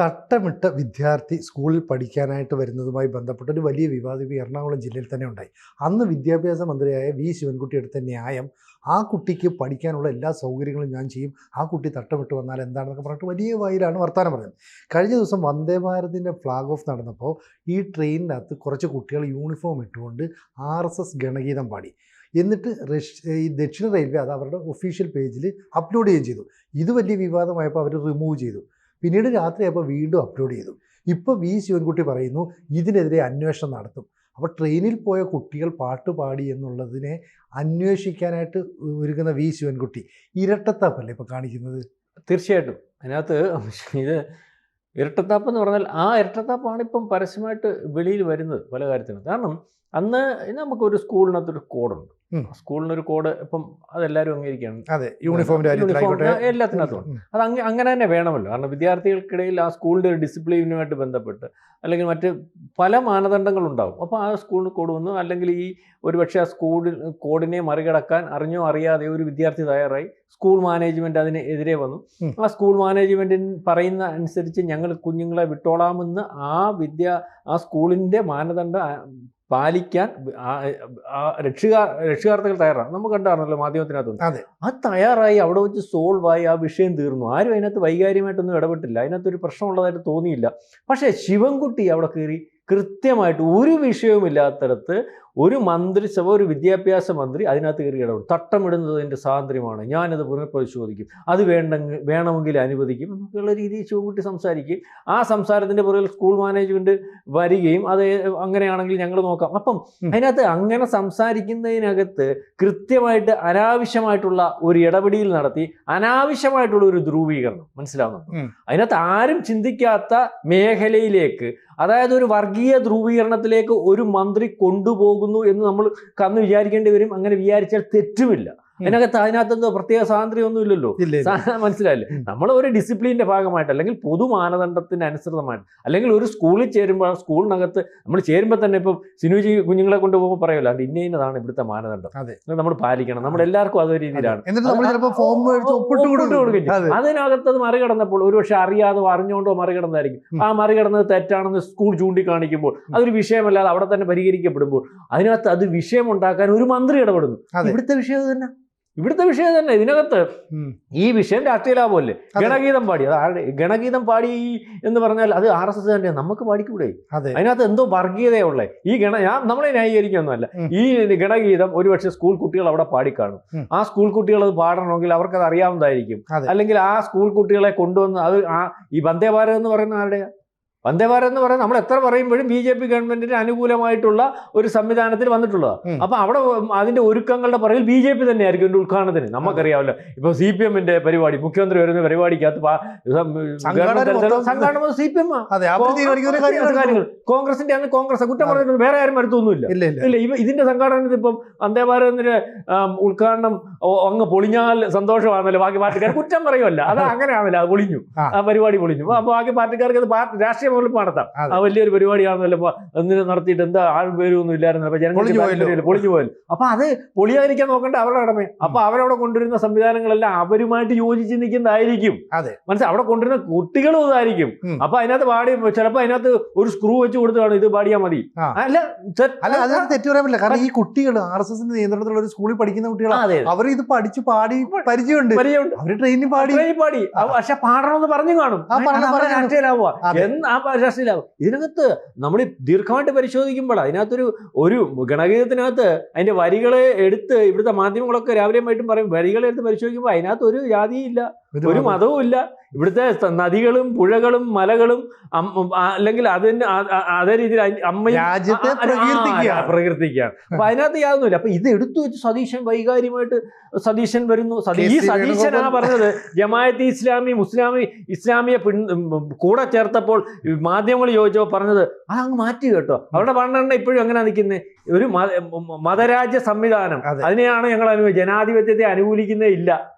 തട്ടമിട്ട വിദ്യാർത്ഥി സ്കൂളിൽ പഠിക്കാനായിട്ട് വരുന്നതുമായി ബന്ധപ്പെട്ട ഒരു വലിയ വിവാദം ഈ എറണാകുളം ജില്ലയിൽ തന്നെ ഉണ്ടായി. അന്ന് വിദ്യാഭ്യാസ മന്ത്രിയായ വി ശിവൻകുട്ടി എടുത്ത ന്യായം, ആ കുട്ടിക്ക് പഠിക്കാനുള്ള എല്ലാ സൗകര്യങ്ങളും ഞാൻ ചെയ്യും, ആ കുട്ടി തട്ടമിട്ട് വന്നാൽ എന്താണെന്നൊക്കെ പറഞ്ഞിട്ട് വലിയ വായിലാണ് വർത്തമാനം പറഞ്ഞത്. കഴിഞ്ഞ ദിവസം വന്ദേ ഭാരതിൻ്റെ ഫ്ലാഗ് ഓഫ് നടന്നപ്പോൾ ഈ ട്രെയിനിനകത്ത് കുറച്ച് കുട്ടികൾ യൂണിഫോം ഇട്ടുകൊണ്ട് RSS ഗണഗീതം പാടി. എന്നിട്ട് ഈ ദക്ഷിണ റെയിൽവേ അത് അവരുടെ ഒഫീഷ്യൽ പേജിൽ അപ്ലോഡ് ചെയ്യുകയും ചെയ്തു. ഇത് വലിയ വിവാദമായപ്പോൾ അവർ റിമൂവ് ചെയ്തു. പിന്നീട് രാത്രിയായപ്പോൾ വീണ്ടും അപ്ലോഡ് ചെയ്തു. ഇപ്പോൾ വി ശിവൻകുട്ടി പറയുന്നു ഇതിനെതിരെ അന്വേഷണം നടത്തും. അപ്പോൾ ട്രെയിനിൽ പോയ കുട്ടികൾ പാട്ട് പാടി എന്നുള്ളതിനെ അന്വേഷിക്കാനായിട്ട് ഒരുങ്ങുന്ന വി ശിവൻകുട്ടി ഇരട്ടത്താപ്പല്ലേ ഇപ്പോൾ കാണിക്കുന്നത്? തീർച്ചയായിട്ടും അതിനകത്ത് ഇത് ഇരട്ടത്താപ്പ് എന്ന് പറഞ്ഞാൽ ആ ഇരട്ടത്താപ്പാണ് ഇപ്പം പരസ്യമായിട്ട് വെളിയിൽ വരുന്നത് പല കാര്യത്തിനും. കാരണം അന്ന് നമുക്കൊരു സ്കൂളിനകത്തൊരു കോഡുണ്ട്. സ്കൂളിനൊരു കോഡ് ഇപ്പം അതെല്ലാവരും അംഗീകരിക്കുകയാണ്. അതെ, യൂണിഫോമിൻ്റെ എല്ലാത്തിനകത്തും അത് അങ്ങനെ തന്നെ വേണമല്ലോ. കാരണം വിദ്യാർത്ഥികൾക്കിടയിൽ ആ സ്കൂളിൻ്റെ ഒരു ഡിസിപ്ലിനുമായിട്ട് ബന്ധപ്പെട്ട് അല്ലെങ്കിൽ മറ്റ് പല മാനദണ്ഡങ്ങളുണ്ടാവും. അപ്പോൾ ആ സ്കൂളിന് കോഡ് വന്നു, അല്ലെങ്കിൽ ഈ ഒരുപക്ഷെ ആ കോഡിനെ മറികടക്കാൻ അറിഞ്ഞോ അറിയാതെ ഒരു വിദ്യാർത്ഥി തയ്യാറായി, സ്കൂൾ മാനേജ്മെൻറ്റ് അതിനെതിരെ വന്നു. ആ സ്കൂൾ മാനേജ്മെൻറ്റിന് പറയുന്ന അനുസരിച്ച് ഞങ്ങൾ കുഞ്ഞുങ്ങളെ വിട്ടോളാമെന്ന് ആ സ്കൂളിൻ്റെ മാനദണ്ഡം പാലിക്കാൻ രക്ഷിതാർത്ഥികൾ തയ്യാറാണ്. നമുക്ക് കണ്ടാണല്ലോ മാധ്യമത്തിനകത്ത്. അത് തയ്യാറായി അവിടെ വെച്ച് സോൾവായി, ആ വിഷയം തീർന്നു. ആരും അതിനകത്ത് വൈകാര്യമായിട്ടൊന്നും ഇടപെട്ടില്ല, അതിനകത്തൊരു പ്രശ്നമുള്ളതായിട്ട് തോന്നിയില്ല. പക്ഷേ ശിവൻകുട്ടി അവിടെ കയറി കൃത്യമായിട്ട് ഒരു വിഷയവുമില്ലാത്തടത്ത് ഒരു മന്ത്രിസഭ, ഒരു വിദ്യാഭ്യാസ മന്ത്രി അതിനകത്ത് കയറി ഇടപെടും. തട്ടമിടുന്നത് എൻ്റെ സ്വാതന്ത്ര്യമാണ്, ഞാനത് പുനഃപരിശോധിക്കും, അത് വേണമെങ്കിൽ അനുവദിക്കും എന്നൊക്കെയുള്ള രീതിയിൽ ശിവൻകുട്ടി സംസാരിക്കും. ആ സംസാരത്തിൻ്റെ പുറകിൽ സ്കൂൾ മാനേജ്മെൻറ്റ് വരികയും അത് അങ്ങനെയാണെങ്കിൽ ഞങ്ങൾ നോക്കാം. അപ്പം അതിനകത്ത് അങ്ങനെ സംസാരിക്കുന്നതിനകത്ത് കൃത്യമായിട്ട് അനാവശ്യമായിട്ടുള്ള ഒരു ഇടപെടൽ നടത്തി അനാവശ്യമായിട്ടുള്ള ഒരു ധ്രുവീകരണം മനസ്സിലാവുന്നു. അതിനകത്ത് ആരും ചിന്തിക്കാത്ത മേഖലയിലേക്ക്, അതായത് ഒരു വർഗീയ ധ്രുവീകരണത്തിലേക്ക് ഒരു മന്ത്രി കൊണ്ടുപോകുന്നു എന്ന് നമ്മൾ കന്ന് വിചാരിക്കേണ്ടി വരും. അങ്ങനെ വിചാരിച്ചാൽ തെറ്റുമില്ല. അതിനകത്തെന്തോ പ്രത്യേക സ്വാതന്ത്ര്യമൊന്നും ഇല്ലല്ലോ. മനസ്സിലായില്ലേ? നമ്മൾ ഒരു ഡിസിപ്ലിൻ്റെ ഭാഗമായിട്ട് അല്ലെങ്കിൽ പൊതു മാനദണ്ഡത്തിന് അനുസൃതമായിട്ട്, അല്ലെങ്കിൽ ഒരു സ്കൂളിൽ ചേരുമ്പോൾ ആ സ്കൂളിനകത്ത് നമ്മൾ ചേരുമ്പോൾ തന്നെ ഇപ്പം സിനുജി കുഞ്ഞുങ്ങളെ കൊണ്ടുപോകുമ്പോൾ പറയുമല്ലോ, അത് ഇന്നതാണ് ഇവിടുത്തെ മാനദണ്ഡം, നമ്മൾ പാലിക്കണം. നമ്മൾ എല്ലാവർക്കും അതൊരു രീതിയിലാണ്. അതിനകത്ത് അത് മറികടന്നപ്പോൾ ഒരുപക്ഷെ അറിയാതെ അറിഞ്ഞുകൊണ്ടോ മറികടന്നായിരിക്കും. ആ മറികടന്നത് തെറ്റാണെന്ന് സ്കൂൾ ചൂണ്ടിക്കാണിക്കുമ്പോൾ അതൊരു വിഷയമല്ലാതെ അവിടെ തന്നെ പരിഹരിക്കപ്പെടുമ്പോൾ അതിനകത്ത് അത് വിഷയമുണ്ടാക്കാൻ ഒരു മന്ത്രി ഇടപെടുന്നു. ഇവിടുത്തെ വിഷയം തന്നെ ഇതിനകത്ത് ഈ വിഷയം രാഷ്ട്രീയ ലാഭമല്ലേ. ഗണഗീതം പാടി, അത് ഗണഗീതം പാടി എന്ന് പറഞ്ഞാൽ അത് RSS തന്നെ, നമുക്ക് പാടിക്കൂടെ? അതിനകത്ത് എന്തോ വർഗീയതയുള്ളേ. നമ്മളെ ന്യായീകരിക്കൊന്നുമല്ല. ഈ ഗണഗീതം ഒരുപക്ഷെ സ്കൂൾ കുട്ടികൾ അവിടെ പാടിക്കാണും. ആ സ്കൂൾ കുട്ടികൾ അത് പാടണമെങ്കിൽ അവർക്കത് അറിയാവുന്നതായിരിക്കും. അല്ലെങ്കിൽ ആ സ്കൂൾ കുട്ടികളെ കൊണ്ടുവന്ന് അത് ഈ വന്ദേ ഭാരത് എന്ന് പറയുന്ന ആരുടെയാ? വന്ദേ ഭാരത് എന്ന് പറയുന്നത് നമ്മൾ എത്ര പറയുമ്പോഴും BJP ഗവൺമെന്റിന് അനുകൂലമായിട്ടുള്ള ഒരു സംവിധാനത്തിൽ വന്നിട്ടുള്ളതാണ്. അപ്പം അവിടെ അതിന്റെ ഒരുക്കങ്ങളുടെ പുറകിൽ BJP തന്നെയായിരിക്കും എൻ്റെ ഉദ്ഘാടനത്തിന്. നമുക്കറിയാമല്ലോ, ഇപ്പൊ CPM-ന്റെ പരിപാടി, മുഖ്യമന്ത്രി വരുന്ന പരിപാടിക്കകത്ത് സംഘാടനം CPM, കാര്യങ്ങൾ കോൺഗ്രസിന്റെ അന്ന് കോൺഗ്രസ് കുറ്റം പറഞ്ഞിട്ട് വേറെ ആരും വരുത്തൊന്നുമില്ല. ഇല്ല, ഇതിന്റെ സംഘാടനത്തിൽ ഇപ്പം വന്ദേ ഭാരതിന്റെ ഉദ്ഘാടനം അങ്ങ് പൊളിഞ്ഞാൽ സന്തോഷമാണല്ലോ, ബാക്കി പാർട്ടിക്കാർ കുറ്റം പറയുമല്ല. അത് അങ്ങനെയാണല്ലോ, അത് പൊളിഞ്ഞു, ആ പരിപാടി പൊളിഞ്ഞു. അപ്പൊ ബാക്കി പാർട്ടിക്കാർക്ക് അത് രാഷ്ട്രീയ നടത്താം. ആ വലിയൊരു പരിപാടിയാണെന്നല്ലോ എന്നിട്ട് നടത്തിയിട്ട് എന്താ ആൾപേരൊന്നും ഇല്ലായിരുന്നല്ലോ, ജനങ്ങൾ പൊളിഞ്ഞു പോയല്ലോ. അപ്പൊ അത് പൊളിയാതിരിക്കാൻ നോക്കേണ്ട അവരുടെ കടമ. അപ്പൊ അവരവിടെ കൊണ്ടുവരുന്ന സംവിധാനങ്ങളെല്ലാം അവരുമായിട്ട് യോജിച്ച് നിൽക്കുന്നതായിരിക്കും. മനസ്സിലായി? അവിടെ കൊണ്ടുവരുന്ന കുട്ടികളും ഇതായിരിക്കും. അപ്പൊ അതിനകത്ത് പാടി ചിലപ്പോൾ അതിനകത്ത് ഒരു സ്ക്രൂ വെച്ച് കൊടുത്താണ് ഇത് പാടിയാൽ മതി. അല്ല, തെറ്റു പറയാൻ പറ്റില്ല. കാരണം ഈ കുട്ടികൾ RSSന്റെ നിയന്ത്രണത്തിലുള്ള ഒരു സ്കൂളിൽ പഠിക്കുന്ന കുട്ടികളാണ്. അവർ ഇത് പഠിച്ചു പാടി പരിചയമുണ്ട്. അവര് ട്രെയിനിൽ പാടി. പക്ഷെ പാടണമെന്ന് പറഞ്ഞു കാണും. രാഷ്ട്രീയലാഭം ഇതിനകത്ത് നമ്മൾ ദീർഘമായിട്ട് പരിശോധിക്കുമ്പോൾ അതിനകത്തൊരു ഗണഗീതത്തിനകത്ത് അതിന്റെ വരികളെ എടുത്ത് ഇവിടുത്തെ മാധ്യമങ്ങളൊക്കെ രാവിലെയും വൈകിട്ടും പറയും, വരികളെ എടുത്ത് പരിശോധിക്കുമ്പോൾ അതിനകത്ത് ഒരു ജാതിയില്ല, ഒരു മതവും ഇല്ല. ഇവിടുത്തെ നദികളും പുഴകളും മലകളും അല്ലെങ്കിൽ അതേ രീതിയിൽ പ്രകീർത്തിക്കുകയാണ്. അപ്പൊ അതിനകത്ത് യാതൊന്നുമില്ല. അപ്പൊ ഇത് എടുത്തു വെച്ച് വൈകാര്യമായിട്ട് സതീശൻ വരുന്നു. ഈ സതീശനാ പറഞ്ഞത് ജമാഅത്തെ ഇസ്ലാമിയെ കൂടെ ചേർത്തപ്പോൾ മാധ്യമങ്ങൾ ചോദിച്ചോ പറഞ്ഞത് അതങ്ങ് മാറ്റി കേട്ടോ. അവരുടെ ഭരണഘടന ഇപ്പോഴും അങ്ങനെ നിൽക്കുന്നത് ഒരു മതരാജ്യ സംവിധാനം, അതിനെയാണ് ഞങ്ങൾ ജനാധിപത്യത്തെ അനുകൂലിക്കുന്നേ ഇല്ല.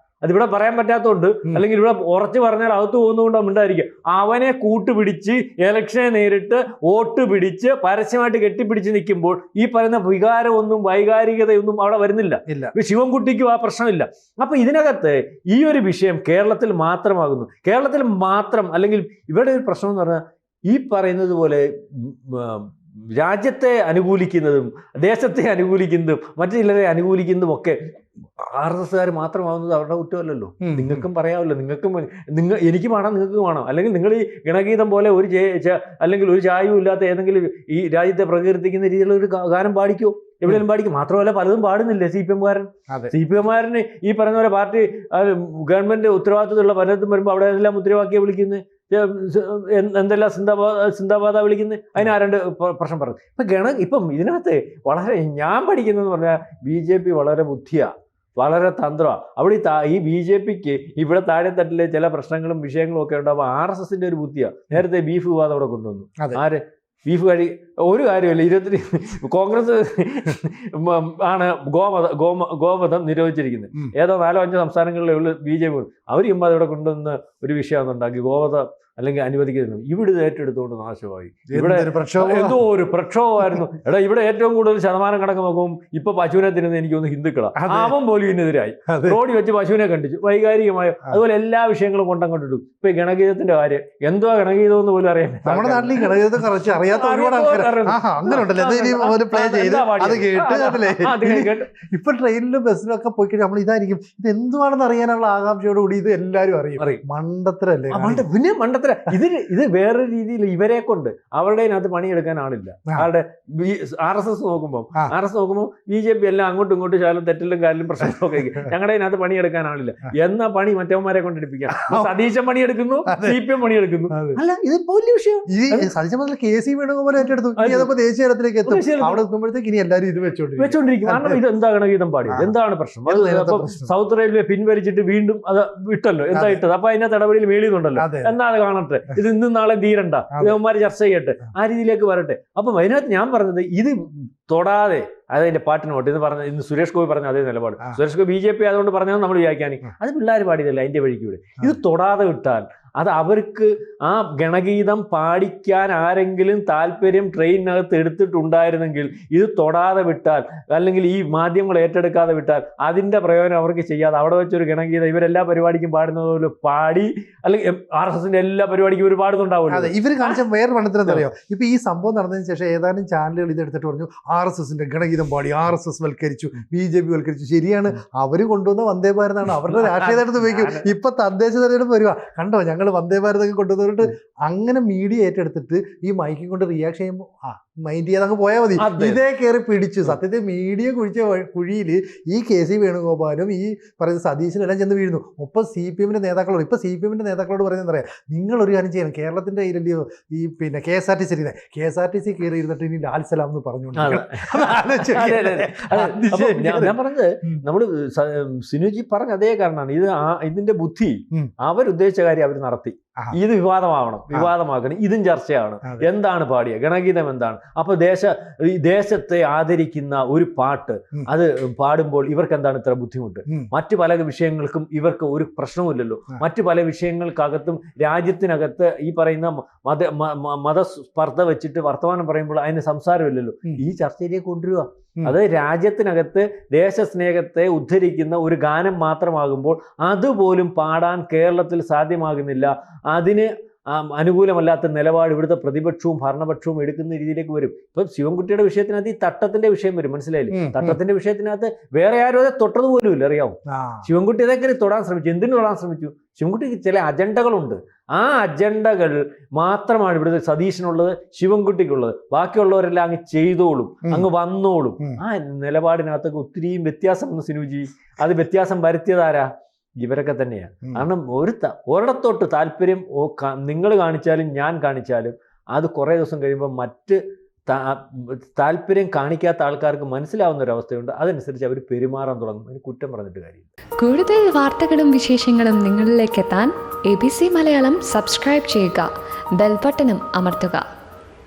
അതിവിടെ പറയാൻ പറ്റാത്തതുകൊണ്ട്, അല്ലെങ്കിൽ ഇവിടെ ഉറച്ചു പറഞ്ഞാൽ അകത്ത് പോകുന്നതുകൊണ്ടോ മിണ്ടായിരിക്കും. അവനെ കൂട്ടുപിടിച്ച് ഇലക്ഷനെ നേരിട്ട് വോട്ട് പിടിച്ച് പരസ്യമായിട്ട് കെട്ടിപ്പിടിച്ച് നിൽക്കുമ്പോൾ ഈ പറയുന്ന വികാരമൊന്നും വൈകാരികതയൊന്നും അവിടെ വരുന്നില്ല. ശിവൻകുട്ടിക്കും ആ പ്രശ്നമില്ല. അപ്പൊ ഇതിനകത്ത് ഈ ഒരു വിഷയം കേരളത്തിൽ മാത്രമാകുന്നു. കേരളത്തിൽ മാത്രം, അല്ലെങ്കിൽ ഇവിടെ ഒരു പ്രശ്നം എന്ന് പറഞ്ഞാൽ ഈ പറയുന്നത് പോലെ രാജ്യത്തെ അനുകൂലിക്കുന്നതും ദേശത്തെ അനുകൂലിക്കുന്നതും മറ്റു ചിലരെ അനുകൂലിക്കുന്നതും ഒക്കെ RSSകാർ മാത്രമാവുന്നത് അവരുടെ കുറ്റമല്ലല്ലോ. നിങ്ങൾക്കും പറയാമല്ലോ, എനിക്ക് വേണം, നിങ്ങൾക്ക് വേണം. അല്ലെങ്കിൽ നിങ്ങൾ ഈ ഗണഗീതം പോലെ ഒരു അല്ലെങ്കിൽ ഒരു ചായവും ഇല്ലാത്ത ഏതെങ്കിലും ഈ രാജ്യത്തെ പ്രകീർത്തിക്കുന്ന രീതിയിലുള്ള ഒരു ഗാനം പാടിക്കോ, എവിടെയെങ്കിലും പാടിക്കും. മാത്രമല്ല പലതും പാടുന്നില്ലേ CPM-കാരന് ഈ പറഞ്ഞ പോലെ പാർട്ടി ഗവൺമെന്റ് ഉത്തരവാദിത്തമുള്ള പലതും വരുമ്പോൾ അവിടെ എല്ലാം മുദ്രാവാക്യം വിളിക്കുന്നത്, എന്തെല്ലാം സിന്ദാബാദ വിളിക്കുന്നത്, അതിനാരണ്ട് പ്രശ്നം പറഞ്ഞു. ഇപ്പം ഇതിനകത്ത് വളരെ ഞാൻ പഠിക്കുന്നതെന്ന് പറഞ്ഞാൽ BJP വളരെ ബുദ്ധിയാണ്, വളരെ തന്ത്രമാണ്. അവിടെ ഈ BJPക്ക് ഇവിടെ താഴെത്തട്ടിലെ ചില പ്രശ്നങ്ങളും വിഷയങ്ങളും ഒക്കെ ഉണ്ടാകുമ്പോൾ RSSന്റെ ഒരു ബുദ്ധിയാണ്. നേരത്തെ ബീഫ് വിവാദം അവിടെ കൊണ്ടുവന്നു. ആര് ബീഫ് ഒരു കാര്യമില്ല. കോൺഗ്രസ് ആണ് ഗോവധം നിരോധിച്ചിരിക്കുന്നത്. ഏതോ 4-5 സംസ്ഥാനങ്ങളിലേ ഉള്ളൂ BJP. അവർ ചുമ്മാ ഇവിടെ കൊണ്ടുവന്ന ഒരു വിഷയം ഉണ്ടാക്കി ഗോവധം അല്ലെങ്കിൽ അനുവദിക്കുന്നു. ഇവിടെ ഇത് ഏറ്റെടുത്തുകൊണ്ട് നാശമായി. ഇവിടെ എന്തോ ഒരു പ്രക്ഷോഭമായിരുന്നു. ഇവിടെ ഏറ്റവും കൂടുതൽ ശതമാനം കണക്ക് നോക്കും ഇപ്പൊ പശുവിനെ തിന്നുന്നത് എനിക്കൊന്ന് ഹിന്ദുക്കളാണ്. അവൻ പോലും ഇതിനെതിരായി റോഡിൽ വെച്ച് പശുവിനെ കണ്ടിച്ചു വൈകാരികമായ. അതുപോലെ എല്ലാ വിഷയങ്ങളും കൊണ്ടങ്ങോട്ടിട്ടു. ഇപ്പൊ ഈ ഗണഗീതത്തിന്റെ കാര്യം എന്തോ ഗണഗീതം എന്ന് പോലും അറിയാൻ നമ്മുടെ നാട്ടിൽ ഈ ഗണഗീതം കുറച്ച് അറിയാത്ത ഇപ്പൊ ട്രെയിനിലും ബസ്സിലൊക്കെ പോയി കഴിഞ്ഞാൽ നമ്മൾ ഇതായിരിക്കും, ഇത് എന്തുവാണെന്ന് അറിയാനുള്ള ആകാംക്ഷയോടുകൂടി ഇത് എല്ലാവരും അറിയും. മണ്ടത്തരല്ലേ? പിന്നെ മണ്ടത്തര. ഇത് വേറൊരു രീതിയിൽ ഇവരെ കൊണ്ട് അവരുടെ അതിനകത്ത് പണിയെടുക്കാൻ ആളില്ല. അവരുടെ RSS നോക്കുമ്പോൾ BJP എല്ലാം അങ്ങോട്ടും ഇങ്ങോട്ടും ശാലം തെറ്റിലും കാലിലും പ്രശ്നമൊക്കെ ഞങ്ങളുടെ അതിനകത്ത് പണിയെടുക്കാൻ ആളില്ല. എന്നാ പണി മറ്റവന്മാരെ കൊണ്ടെടുപ്പിക്കാം. സതീശൻ പണിയെടുക്കുന്നു, CPM പണിയെടുക്കുന്നു. അല്ല, ഇത് വലിയ വിഷയം. സതീശൻ KC വേണുഗോപാൽ ഏറ്റെടുത്തു. ദേശീയ തലത്തിലേക്ക് എത്തും. അവിടെ എത്തുമ്പോഴത്തേക്ക് ഇനി എല്ലാവരും ഇത് വെച്ചോണ്ടിരിക്കും. കാരണം ഇത് എന്താ ഗണഗീതം പാടിയത്? എന്താണ് പ്രശ്നം? സൗത്ത് റെയിൽവേ പിൻവലിച്ചിട്ട് വീണ്ടും അത് വിട്ടല്ലോ. എന്താ ഇട്ടത്? അപ്പൊ അതിനകത്ത് ഇടപെടൽ മേളിയുന്നുണ്ടല്ലോ. എന്നാ അത് കാണട്ടെ, ഇത് ഇന്നും നാളെ തീരണ്ട, ഇവന്മാര് ചർച്ച ചെയ്യട്ടെ, ആ രീതിയിലേക്ക് വരട്ടെ. അപ്പം അതിനകത്ത് ഞാൻ പറഞ്ഞത് ഇത് തൊടാതെ അതിന്റെ പാട്ടിനോട്ട് ഇത് പറഞ്ഞ ഇന്ന് സുരേഷ് ഗോപി പറഞ്ഞ അതേ നിലപാട്. സുരേഷ് ഗോപി BJP അതുകൊണ്ട് പറഞ്ഞത് നമ്മൾ വ്യാഖ്യാനി. അത് പിള്ളേർ പാടിയതല്ല, അതിന്റെ വഴിക്ക് വിടും. ഇത് തൊടാതെ വിട്ടാൽ അത് അവർക്ക് ആ ഗണഗീതം പാടിക്കാൻ ആരെങ്കിലും താല്പര്യം ട്രെയിനിനകത്ത് എടുത്തിട്ടുണ്ടായിരുന്നെങ്കിൽ ഇത് തൊടാതെ വിട്ടാൽ, അല്ലെങ്കിൽ ഈ മാധ്യമങ്ങൾ ഏറ്റെടുക്കാതെ വിട്ടാൽ അതിൻ്റെ പ്രയോജനം അവർക്ക് ചെയ്യാതെ അവിടെ വെച്ചൊരു ഗണഗീതം ഇവരെല്ലാ പരിപാടിക്കും പാടുന്നത് പോലെ പാടി, അല്ലെങ്കിൽ RSSന്റെ എല്ലാ പരിപാടിക്കും ഇവർ പാടുന്നുണ്ടാവില്ല. അതെ, ഇവർ കാണിച്ച വേറെ പണ്ടത്തിനെന്തറിയോ? ഇപ്പൊ ഈ സംഭവം നടന്നതിന് ശേഷം ഏതാനും ചാനലുകൾ ഇതെടുത്തിട്ട് പറഞ്ഞു RSSന്റെ ഗണഗീതം പാടി, RSS വൽക്കരിച്ചു, BJP വൽക്കരിച്ചു. ശരിയാണ്, അവർ കൊണ്ടുവന്ന വന്ദേ ഭാരതാണ് അവരുടെ രാഷ്ട്രീയമായിട്ട് ഉപയോഗിക്കും. ഇപ്പൊ തദ്ദേശ തെരഞ്ഞെടുപ്പ് വരിക കണ്ടോ, ഞങ്ങൾ വന്ദേ ഭാരതൊക്കെ കൊണ്ടുവന്നിട്ട് അങ്ങനെ മീഡിയ ഏറ്റെടുത്തിട്ട് ഈ മൈക്കിൽ കൊണ്ട് റിയാക്ട് ചെയ്യുമ്പോൾ മൈൻഡ് ചെയ്ത് അങ്ങ് പോയാൽ മതി. ഇതേ കയറി പിടിച്ചു. സത്യത്തിൽ മീഡിയ കുഴിച്ച കുഴിയിൽ ഈ KC വേണുഗോപാലും ഈ പറയുന്ന സതീശനും എല്ലാം ചെന്ന് വീഴുന്നു. ഒപ്പം CPMന്റെ നേതാക്കളോട്, ഇപ്പൊ CPMന്റെ നേതാക്കളോട് പറയുന്നത് പറയാം, നിങ്ങളൊരു കാര്യം ചെയ്യണം, കേരളത്തിന്റെ കയ്യിലല്ലയോ ഈ പിന്നെ KSRTC കയറി ഇരുന്നിട്ട് ഇനി ലാൽ സലാം എന്ന് പറഞ്ഞുകൊണ്ട് ഞാൻ പറഞ്ഞത് നമ്മള് സിനുജി പറഞ്ഞ അതേ കാരണമാണ്. ഇതിന്റെ ബുദ്ധി അവരുദ്ദേശിച്ച കാര്യം അവർ നടത്തി. ഇത് വിവാദമാക്കണം, ഇതും ചർച്ചയാണ്. എന്താണ് പാടിയ ഗണഗീതം എന്താണ്? അപ്പൊ ദേശത്തെ ആദരിക്കുന്ന ഒരു പാട്ട് അത് പാടുമ്പോൾ ഇവർക്ക് എന്താണ് ഇത്ര ബുദ്ധിമുട്ട്? മറ്റു പല വിഷയങ്ങൾക്കും ഇവർക്ക് ഒരു പ്രശ്നവുമില്ലല്ലോ. മറ്റു പല വിഷയങ്ങൾക്കകത്തും രാജ്യത്തിനകത്ത് ഈ പറയുന്ന മതസ്പർദ്ധ വെച്ചിട്ട് വർത്തമാനം പറയുമ്പോൾ അതിന് സംസാരമില്ലല്ലോ. ഈ ചർച്ചയിലേക്ക് കൊണ്ടുവരിക. അത് രാജ്യത്തിനകത്ത് ദേശസ്നേഹത്തെ ഉദ്ധരിക്കുന്ന ഒരു ഗാനം മാത്രമാകുമ്പോൾ അതുപോലും പാടാൻ കേരളത്തിൽ സാധ്യമാകുന്നില്ല. അതിന് അനുകൂലമല്ലാത്ത നിലപാട് ഇവിടുത്തെ പ്രതിപക്ഷവും ഭരണപക്ഷവും എടുക്കുന്ന രീതിയിലേക്ക് വരും. ഇപ്പം ശിവൻകുട്ടിയുടെ വിഷയത്തിനകത്ത് ഈ തട്ടത്തിന്റെ വിഷയം വരും, മനസ്സിലായില്ലേ? തട്ടത്തിന്റെ വിഷയത്തിനകത്ത് വേറെ ആരും അത് തൊട്ടത് പോലും ഇല്ല, അറിയാമോ? ശിവൻകുട്ടി അതൊക്കെ തൊടാൻ ശ്രമിച്ചു. എന്തിനു തൊടാൻ ശ്രമിച്ചു? ശിവൻകുട്ടിക്ക് ചില അജണ്ടകളുണ്ട്. ആ അജണ്ടകൾ മാത്രമാണ് ഇവിടുത്തെ സതീശനുള്ളത്, ശിവൻകുട്ടിക്കുള്ളത്. ബാക്കിയുള്ളവരെല്ലാം അങ്ങ് ചെയ്തോളും, അങ്ങ് വന്നോളും. ആ നിലപാടിനകത്തൊക്കെ ഒത്തിരിയും വ്യത്യാസം വന്നു സിനുജി. അത് വ്യത്യാസം വരുത്തിയതാരാ? ഇവരൊക്കെ തന്നെയാണ്. കാരണം ഒരിടത്തോട്ട് താല്പര്യം നിങ്ങൾ കാണിച്ചാലും ഞാൻ കാണിച്ചാലും അത് കുറേ ദിവസം കഴിയുമ്പോൾ മറ്റ് താല്പര്യം കാണിക്കാത്ത ആൾക്കാർക്ക് മനസ്സിലാവുന്ന ഒരു അവസ്ഥയുണ്ട്. അതനുസരിച്ച് അവർ പെരുമാറാൻ തുടങ്ങും. അതിന് കുറ്റം പറഞ്ഞിട്ട് കാര്യമില്ല. കൂടുതൽ വാർത്തകളും വിശേഷങ്ങളും നിങ്ങളിലേക്ക് എത്താൻ ABC മലയാളം സബ്സ്ക്രൈബ് ചെയ്യുക, ബെൽ ബട്ടണും അമർത്തുക.